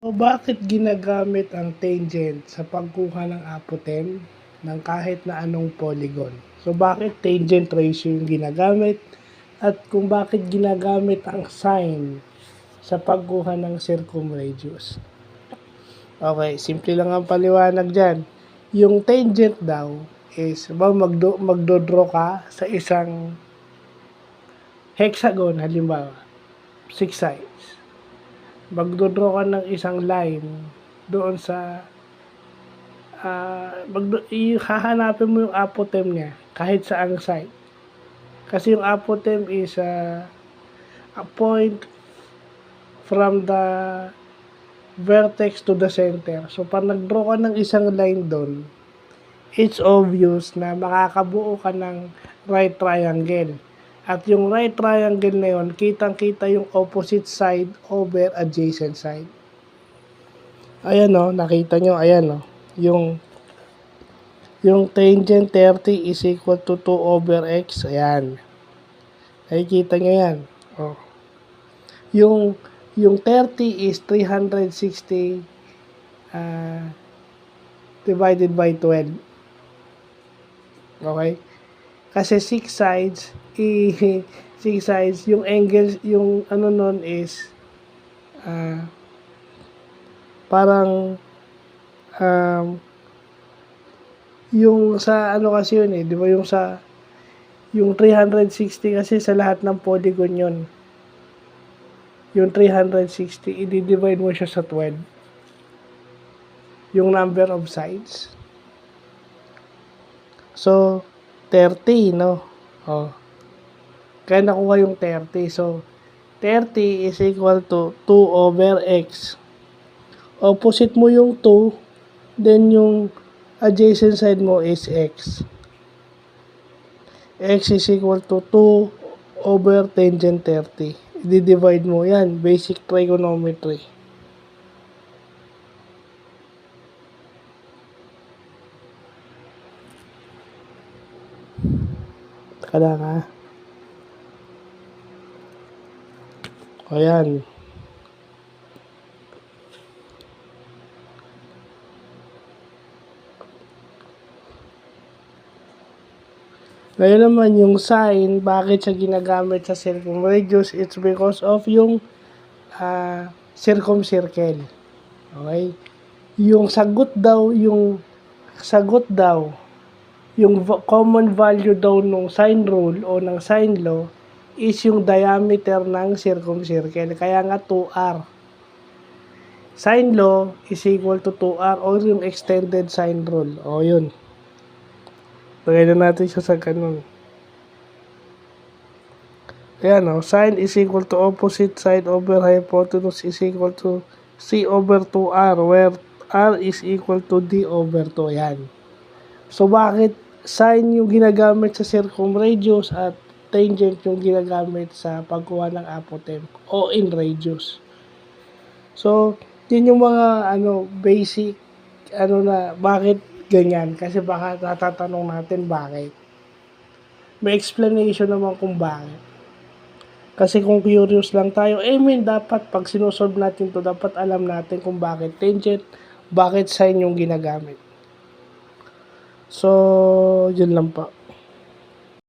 O bakit ginagamit ang tangent sa pagkuha ng apotem ng kahit na anong polygon? So bakit tangent ratio yung ginagamit at kung bakit ginagamit ang sine sa pagkuha ng circumradius? Okay, simple lang ang paliwanag dyan. Yung tangent daw is magdodraw ka sa isang hexagon, halimbawa 6 sides. Magdodraw ka ng isang line doon sa hahanapin mo yung apotem niya kahit sa ang side. Kasi yung apotem is a point from the vertex to the center. So, pag nag-draw ka ng isang line doon, it's obvious na makakabuo ka ng right triangle. At yung right triangle na yun, kitang-kita yung opposite side over adjacent side. Ayan o, nakita nyo, ayan o. Yung tangent 30 is equal to 2 over x. Ayan. Nakikita nyo yan. O. Yung 30 is 360 divided by 12. Okay? Kasi 6 sides, 6 sides, yung angles, yung ano nun is parang yung sa ano kasi yun di ba yung 360 kasi sa lahat ng polygon yun. Yung 360, i-divide mo siya sa 12. Yung number of sides. So, 30, no? Oh. Kaya nakuha yung 30. So, 30 is equal to 2 over x. Opposite mo yung 2, then yung adjacent side mo is x. X is equal to 2 over tangent 30. I-divide mo yan. Basic trigonometry. Kada nga. O yan. Ngayon naman yung sine, bakit siya ginagamit sa circumradius? It's because of yung circumcircle. Okay? Yung sagot daw, yung common value daw ng sine rule o ng sine law is yung diameter ng circumcircle. Kaya nga 2r. Sine law is equal to 2r or yung extended sine rule. O yun. Lagay na natin siya sa ganun. Ayan o. Sine is equal to opposite side over hypotenuse is equal to c over 2r where r is equal to d over 2. Ayan. So, bakit sine yung ginagamit sa circumradius at tangent yung ginagamit sa pagkuha ng apotem o in radius? So, yun yung mga basic na bakit ganyan. Kasi baka natatanong natin bakit. May explanation naman kung bakit. Kasi kung curious lang tayo, dapat pag sinusolve natin to, dapat alam natin kung bakit tangent, bakit sine yung ginagamit. So, yun lang po.